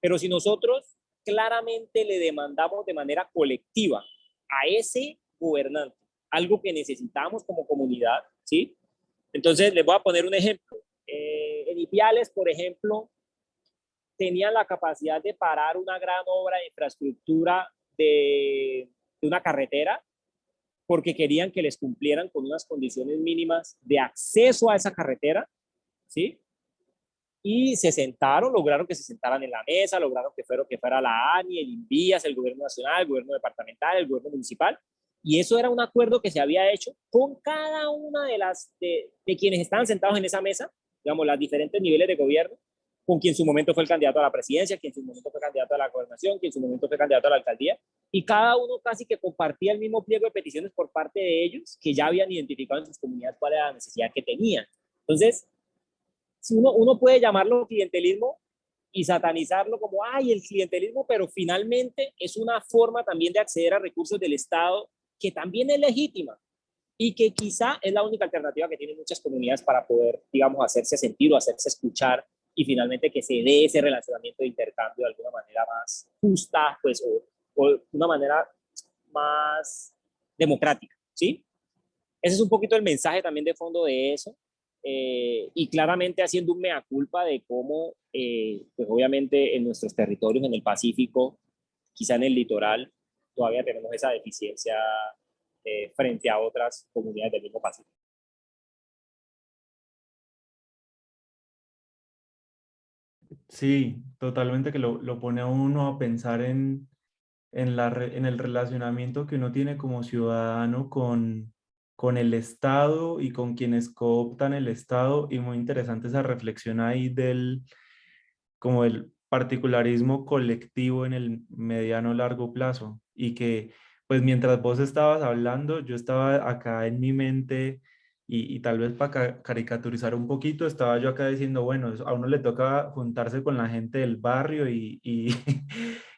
Pero si nosotros claramente le demandamos de manera colectiva a ese gobernante algo que necesitamos como comunidad, ¿sí? Entonces, les voy a poner un ejemplo. En Ipiales, por ejemplo, tenían la capacidad de parar una gran obra de infraestructura de una carretera porque querían que les cumplieran con unas condiciones mínimas de acceso a esa carretera, ¿sí? Y se sentaron, lograron que se sentaran en la mesa, lograron que fuera la ANI, el INVIAS, el gobierno nacional, el gobierno departamental, el gobierno municipal, y eso era un acuerdo que se había hecho con cada una de quienes estaban sentados en esa mesa, digamos, los diferentes niveles de gobierno, con quien en su momento fue el candidato a la presidencia, quien en su momento fue candidato a la gobernación, quien en su momento fue candidato a la alcaldía, y cada uno casi que compartía el mismo pliego de peticiones por parte de ellos, que ya habían identificado en sus comunidades cuál era la necesidad que tenían. Entonces, si uno puede llamarlo clientelismo y satanizarlo como, ay, el clientelismo, pero finalmente es una forma también de acceder a recursos del Estado que también es legítima y que quizá es la única alternativa que tienen muchas comunidades para poder, digamos, hacerse sentir o hacerse escuchar y finalmente que se dé ese relacionamiento de intercambio de alguna manera más justa, pues, o una manera más democrática, ¿sí? Ese es un poquito el mensaje también de fondo de eso. Y claramente haciendo un mea culpa de cómo, pues obviamente en nuestros territorios, en el Pacífico, quizá en el litoral, todavía tenemos esa deficiencia frente a otras comunidades del mismo Pacífico. Sí, totalmente que lo pone a uno a pensar en el relacionamiento que uno tiene como ciudadano con el Estado y con quienes cooptan el Estado. Y muy interesante esa reflexión ahí como el particularismo colectivo en el mediano largo plazo. Y que pues mientras vos estabas hablando, yo estaba acá en mi mente y tal vez para caricaturizar un poquito, estaba yo acá diciendo, bueno, a uno le toca juntarse con la gente del barrio y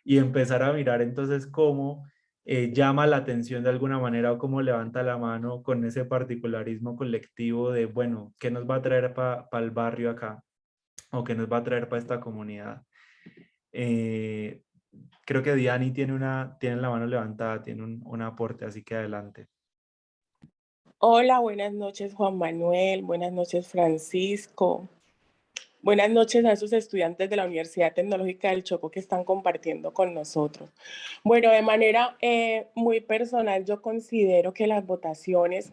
empezar a mirar entonces cómo llama la atención de alguna manera o cómo levanta la mano con ese particularismo colectivo de, bueno, ¿qué nos va a traer para el barrio acá? ¿O qué nos va a traer para esta comunidad? Eh, Creo que Diani tiene la mano levantada, tiene un aporte, así que adelante. Hola, buenas noches Juan Manuel, buenas noches Francisco, buenas noches a esos estudiantes de la Universidad Tecnológica del Chocó que están compartiendo con nosotros. Bueno, de manera muy personal, yo considero que las votaciones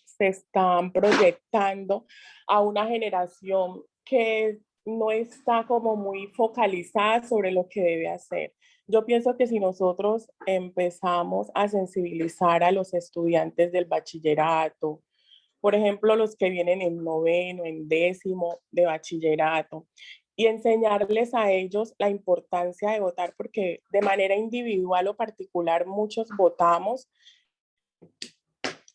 se están proyectando a una generación que no está como muy focalizada sobre lo que debe hacer. Yo pienso que si nosotros empezamos a sensibilizar a los estudiantes del bachillerato, por ejemplo, los que vienen en noveno, en décimo de bachillerato, y enseñarles a ellos la importancia de votar, porque de manera individual o particular muchos votamos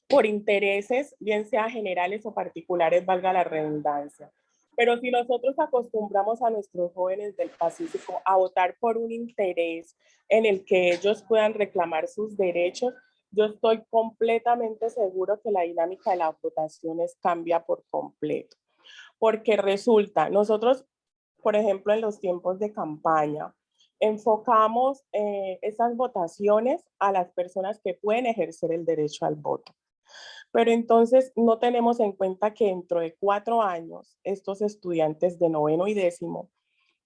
por intereses, bien sea generales o particulares, valga la redundancia. Pero si nosotros acostumbramos a nuestros jóvenes del Pacífico a votar por un interés en el que ellos puedan reclamar sus derechos, yo estoy completamente seguro que la dinámica de las votaciones cambia por completo. Porque resulta, nosotros, por ejemplo, en los tiempos de campaña, enfocamos esas votaciones a las personas que pueden ejercer el derecho al voto. Pero entonces no tenemos en cuenta que dentro de 4 años, estos estudiantes de noveno y décimo,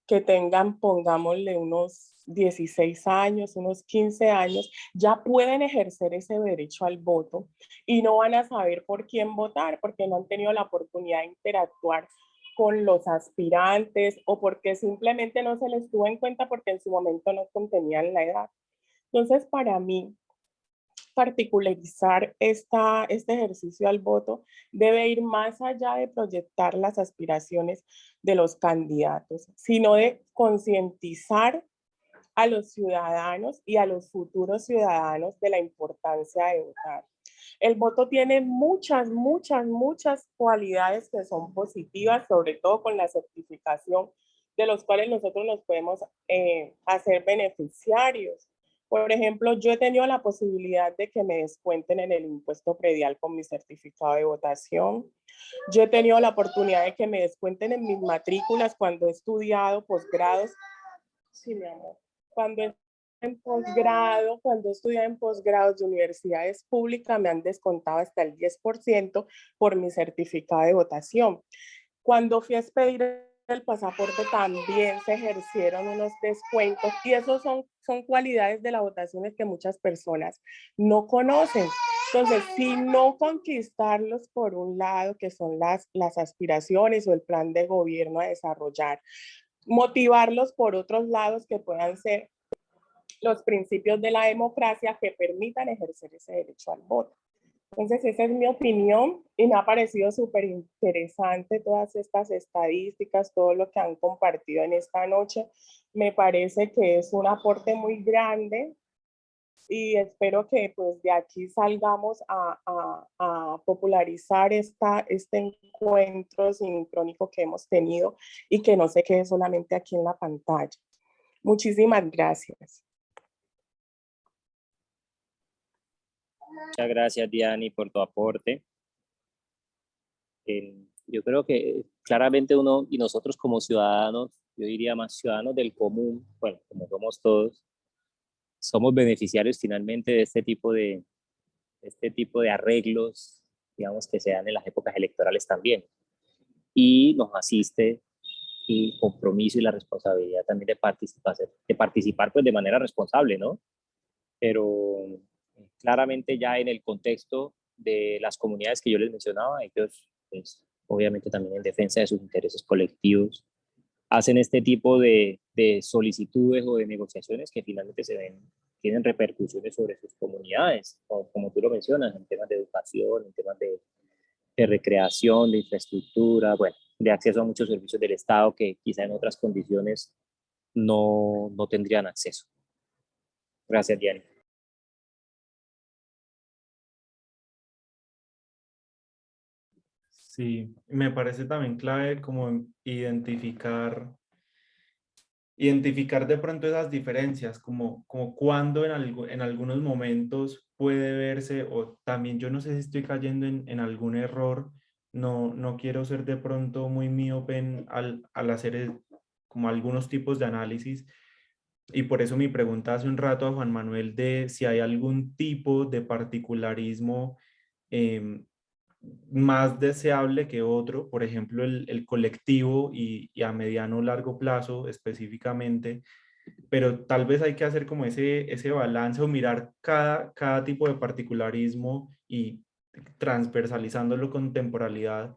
que tengan, pongámosle, unos 16 años, unos 15 años, ya pueden ejercer ese derecho al voto y no van a saber por quién votar porque no han tenido la oportunidad de interactuar con los aspirantes o porque simplemente no se les tuvo en cuenta porque en su momento no contenían la edad. Entonces, para mí, particularizar este ejercicio al voto debe ir más allá de proyectar las aspiraciones de los candidatos, sino de concientizar a los ciudadanos y a los futuros ciudadanos de la importancia de votar. El voto tiene muchas cualidades que son positivas, sobre todo con la certificación de los cuales nosotros nos podemos hacer beneficiarios. Por ejemplo, yo he tenido la posibilidad de que me descuenten en el impuesto predial con mi certificado de votación. Yo he tenido la oportunidad de que me descuenten en mis matrículas cuando he estudiado posgrados. Sí, mi amor. Cuando en posgrado, cuando he estudiado en posgrados de universidades públicas, me han descontado hasta el 10% por mi certificado de votación. Cuando fui a expedir el pasaporte también se ejercieron unos descuentos y esos son cualidades de las votaciones que muchas personas no conocen. Entonces, si no conquistarlos por un lado, que son las aspiraciones o el plan de gobierno a desarrollar, motivarlos por otros lados que puedan ser los principios de la democracia que permitan ejercer ese derecho al voto. Entonces, esa es mi opinión y me ha parecido súper interesante todas estas estadísticas, todo lo que han compartido en esta noche. Me parece que es un aporte muy grande y espero que pues de aquí salgamos a popularizar este encuentro sincrónico que hemos tenido y que no se quede solamente aquí en la pantalla. Muchísimas gracias. Muchas gracias, Diani, por tu aporte. Yo creo que claramente uno y nosotros como ciudadanos, yo diría más ciudadanos del común, bueno, como somos todos, somos beneficiarios finalmente de este tipo de arreglos, digamos, que se dan en las épocas electorales también. Y nos asiste el compromiso y la responsabilidad también de participar pues de manera responsable, ¿no? Pero claramente ya en el contexto de las comunidades que yo les mencionaba, ellos pues, obviamente también en defensa de sus intereses colectivos, hacen este tipo de solicitudes o de negociaciones que finalmente tienen repercusiones sobre sus comunidades, como tú lo mencionas, en temas de educación, en temas de recreación, de infraestructura, bueno, de acceso a muchos servicios del Estado que quizá en otras condiciones no tendrían acceso. Gracias, Diana. Sí, me parece también clave como identificar de pronto esas diferencias, como cuando en algunos momentos puede verse, o también yo no sé si estoy cayendo en algún error, no quiero ser de pronto muy miope al hacer como algunos tipos de análisis, y por eso mi pregunta hace un rato a Juan Manuel de si hay algún tipo de particularismo em, más deseable que otro, por ejemplo, el colectivo y a mediano o largo plazo específicamente, pero tal vez hay que hacer como ese balance o mirar cada tipo de particularismo y transversalizándolo con temporalidad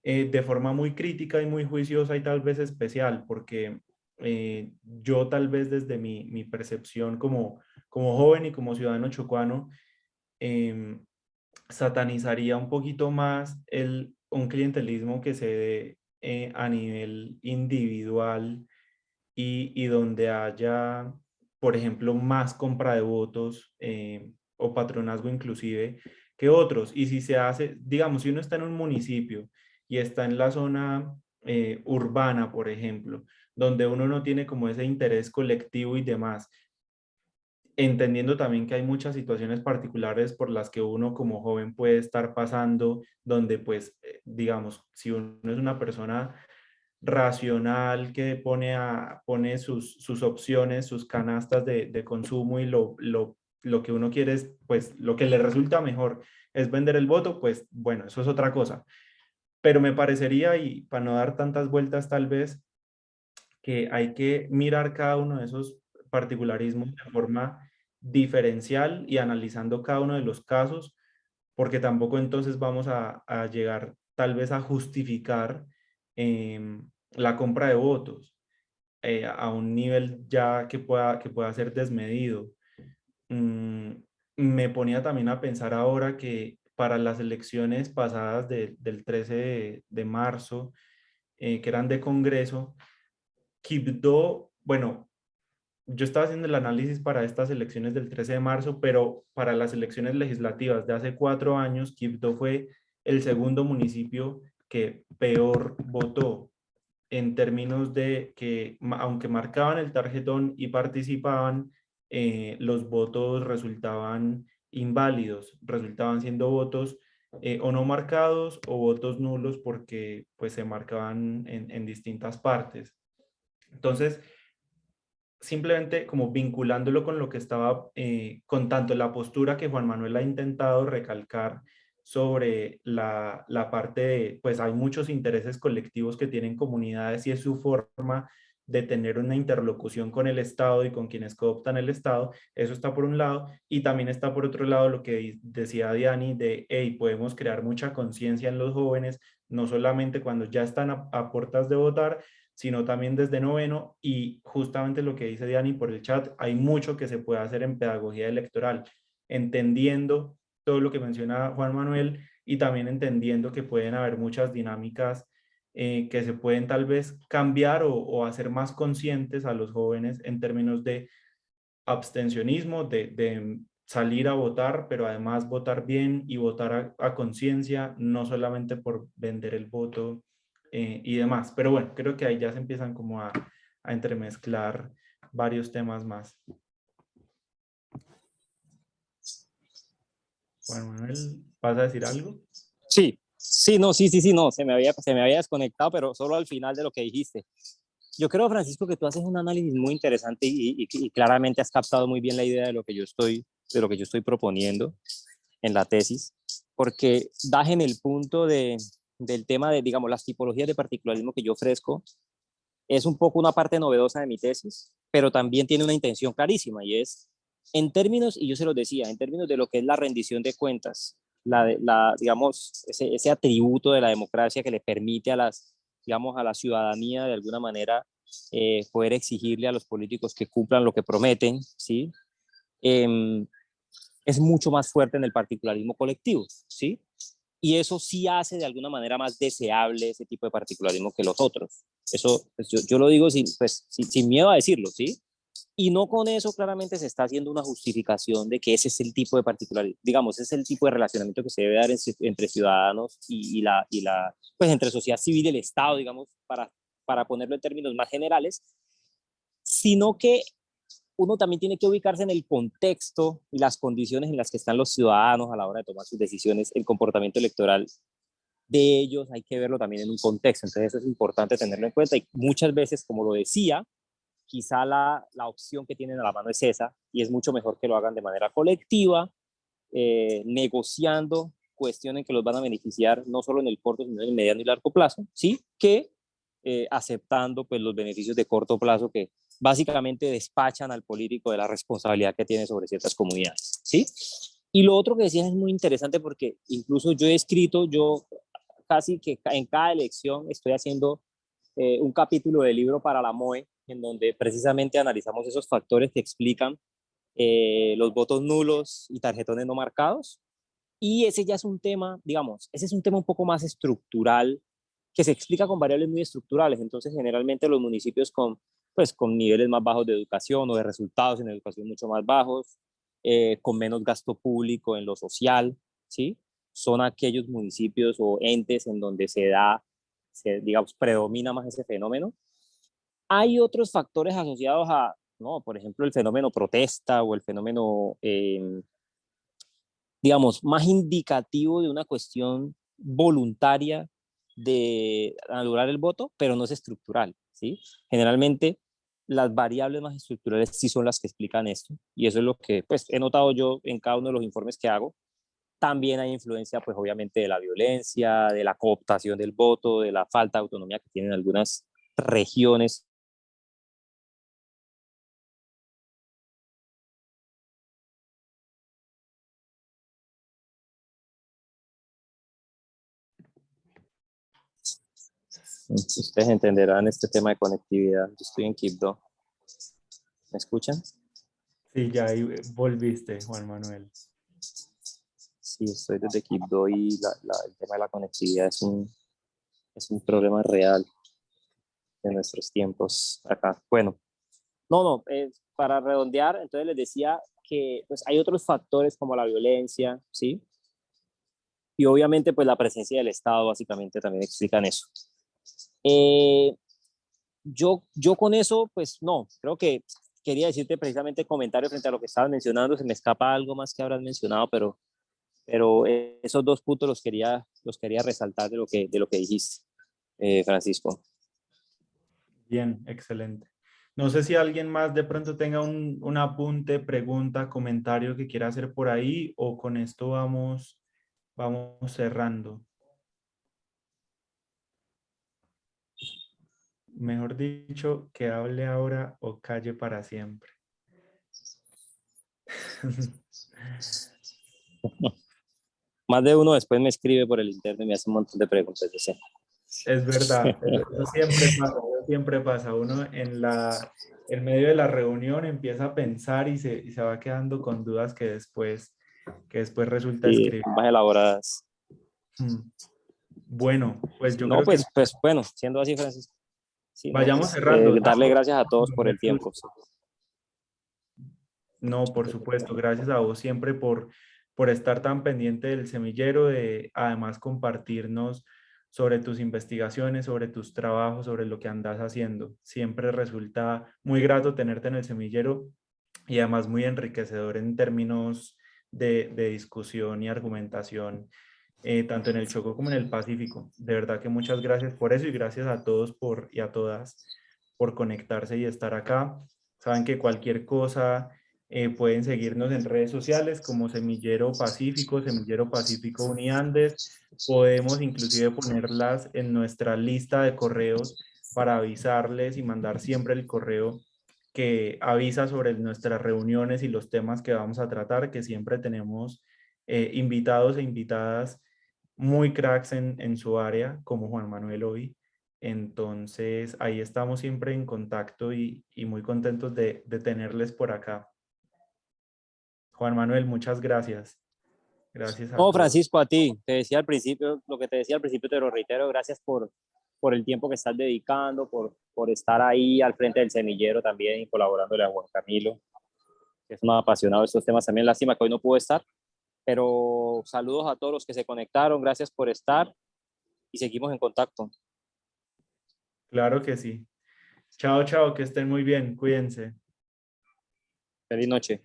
de forma muy crítica y muy juiciosa y tal vez especial, porque yo tal vez desde mi percepción como joven y como ciudadano chocuano, em, satanizaría un poquito más un clientelismo que se dé a nivel individual y donde haya, por ejemplo, más compra de votos o patronazgo inclusive, que otros. Y si se hace, digamos, si uno está en un municipio y está en la zona urbana, por ejemplo, donde uno no tiene como ese interés colectivo y demás, entendiendo también que hay muchas situaciones particulares por las que uno como joven puede estar pasando, donde pues, digamos, si uno es una persona racional que pone sus opciones, sus canastas de consumo y lo que uno quiere es, pues, lo que le resulta mejor es vender el voto, pues, bueno, eso es otra cosa. Pero me parecería, y para no dar tantas vueltas tal vez, que hay que mirar cada uno de esos particularismos de forma diferencial y analizando cada uno de los casos, porque tampoco entonces vamos a llegar tal vez a justificar la compra de votos a un nivel ya que pueda ser desmedido. Mm, Me ponía también a pensar ahora que para las elecciones pasadas del 13 de marzo, que eran de Congreso, Quibdó, bueno, yo estaba haciendo el análisis para estas elecciones del 13 de marzo, pero para las elecciones legislativas de hace 4 años, Quibdó fue el segundo municipio que peor votó en términos de que, aunque marcaban el tarjetón y participaban, los votos resultaban inválidos, resultaban siendo votos o no marcados o votos nulos porque pues se marcaban en distintas partes. Entonces, simplemente como vinculándolo con lo que estaba, con tanto la postura que Juan Manuel ha intentado recalcar sobre la parte de, pues hay muchos intereses colectivos que tienen comunidades y es su forma de tener una interlocución con el Estado y con quienes cooptan el Estado, eso está por un lado, y también está por otro lado lo que decía Diani de, hey, podemos crear mucha conciencia en los jóvenes, no solamente cuando ya están a puertas de votar, sino también desde noveno y justamente lo que dice Diani por el chat, hay mucho que se puede hacer en pedagogía electoral, entendiendo todo lo que menciona Juan Manuel y también entendiendo que pueden haber muchas dinámicas que se pueden tal vez cambiar o hacer más conscientes a los jóvenes en términos de abstencionismo, de salir a votar, pero además votar bien y votar a conciencia, no solamente por vender el voto y demás. Pero bueno, creo que ahí ya se empiezan como a entremezclar varios temas más. Juan Manuel, ¿vas a decir algo? Sí, sí, no, sí, no, se me había desconectado, pero solo al final de lo que dijiste. Yo creo, Francisco, que tú haces un análisis muy interesante y claramente has captado muy bien la idea de lo que yo estoy proponiendo en la tesis, porque das en el punto del tema de, digamos, las tipologías de particularismo que yo ofrezco. Es un poco una parte novedosa de mi tesis, pero también tiene una intención clarísima y es, en términos, y yo se los decía, en términos de lo que es la rendición de cuentas, digamos, ese atributo de la democracia que le permite digamos, a la ciudadanía de alguna manera poder exigirle a los políticos que cumplan lo que prometen, ¿sí? Eh, es mucho más fuerte en el particularismo colectivo, ¿sí? Y eso sí hace de alguna manera más deseable ese tipo de particularismo que los otros. Eso, pues yo lo digo sin miedo a decirlo, ¿sí? Y no con eso claramente se está haciendo una justificación de que ese es el tipo de particularidad, digamos, ese es el tipo de relacionamiento que se debe dar entre ciudadanos pues entre sociedad civil y el Estado, digamos, para ponerlo en términos más generales, sino que uno también tiene que ubicarse en el contexto y las condiciones en las que están los ciudadanos a la hora de tomar sus decisiones, el comportamiento electoral de ellos hay que verlo también en un contexto, entonces eso es importante tenerlo en cuenta y muchas veces, como lo decía, quizá la opción que tienen a la mano es esa y es mucho mejor que lo hagan de manera colectiva, negociando cuestiones que los van a beneficiar no solo en el corto, sino en el mediano y largo plazo, ¿sí? Que aceptando pues los beneficios de corto plazo que básicamente despachan al político de la responsabilidad que tiene sobre ciertas comunidades, ¿sí? Y lo otro que decías es muy interesante porque incluso yo casi que en cada elección estoy haciendo un capítulo del libro para la MOE, en donde precisamente analizamos esos factores que explican los votos nulos y tarjetones no marcados. Y ese ya es un tema, digamos, ese es un tema un poco más estructural, que se explica con variables muy estructurales. Entonces, generalmente los municipios con niveles más bajos de educación o de resultados en educación mucho más bajos, con menos gasto público en lo social, ¿sí? Son aquellos municipios o entes en donde digamos, predomina más ese fenómeno. Hay otros factores asociados a, ¿no? Por ejemplo, el fenómeno protesta o el fenómeno, digamos, más indicativo de una cuestión voluntaria de anular el voto, pero no es estructural, ¿sí? Generalmente, las variables más estructurales sí son las que explican esto, y eso es lo que pues, he notado yo en cada uno de los informes que hago. También hay influencia, pues obviamente, de la violencia, de la cooptación del voto, de la falta de autonomía que tienen algunas regiones. Ustedes entenderán este tema de conectividad. Yo estoy en Quibdó. ¿Me escuchan? Sí, ya ahí volviste, Juan Manuel. Sí, estoy desde Quibdó y el tema de la conectividad es un problema real de nuestros tiempos acá. Bueno, no, para redondear, entonces les decía que pues, hay otros factores como la violencia, ¿sí? Y obviamente pues la presencia del Estado básicamente también explican eso. Yo con eso, pues no, creo que quería decirte precisamente comentario frente a lo que estabas mencionando, se me escapa algo más que habrás mencionado, pero esos dos puntos los quería resaltar de lo que dijiste, Francisco. Bien, excelente. No sé si alguien más de pronto tenga un apunte, pregunta, comentario que quiera hacer por ahí o con esto vamos cerrando. Mejor dicho, que hable ahora o calle para siempre. Más de uno después me escribe por el internet y me hace un montón de preguntas, yo sé. Es verdad, eso siempre pasa, eso siempre pasa. Uno en medio de la reunión empieza a pensar y se va quedando con dudas que después resulta Sí, escribir. más elaboradas. Bueno, pues yo No, creo que pues bueno, siendo así, Francisco. Sí, no, vayamos pues, cerrando. darle gracias a todos por el tiempo. Sí. No, por supuesto, gracias a vos siempre por estar tan pendiente del semillero, de además compartirnos sobre tus investigaciones, sobre tus trabajos, sobre lo que andas haciendo. Siempre resulta muy grato tenerte en el semillero y además muy enriquecedor en términos de discusión y argumentación, tanto en el Chocó como en el Pacífico. De verdad que muchas gracias por eso y gracias a todos y a todas por conectarse y estar acá. Saben que cualquier cosa pueden seguirnos en redes sociales como Semillero Pacífico Uniandes. Podemos inclusive ponerlas en nuestra lista de correos para avisarles y mandar siempre el correo que avisa sobre nuestras reuniones y los temas que vamos a tratar, que siempre tenemos invitados e invitadas muy cracks en su área, como Juan Manuel hoy. Entonces, ahí estamos siempre en contacto y muy contentos de tenerles por acá. Juan Manuel, muchas gracias. Gracias a No, todos. Francisco, a ti, te decía al principio, lo que te decía al principio te lo reitero, gracias por el tiempo que estás dedicando, por estar ahí al frente del semillero también y colaborándole a Juan Camilo, que es un apasionado de estos temas también. Lástima que hoy no pudo estar, pero saludos a todos los que se conectaron, gracias por estar y seguimos en contacto. Claro que sí. Chao, chao, que estén muy bien. Cuídense. Feliz noche.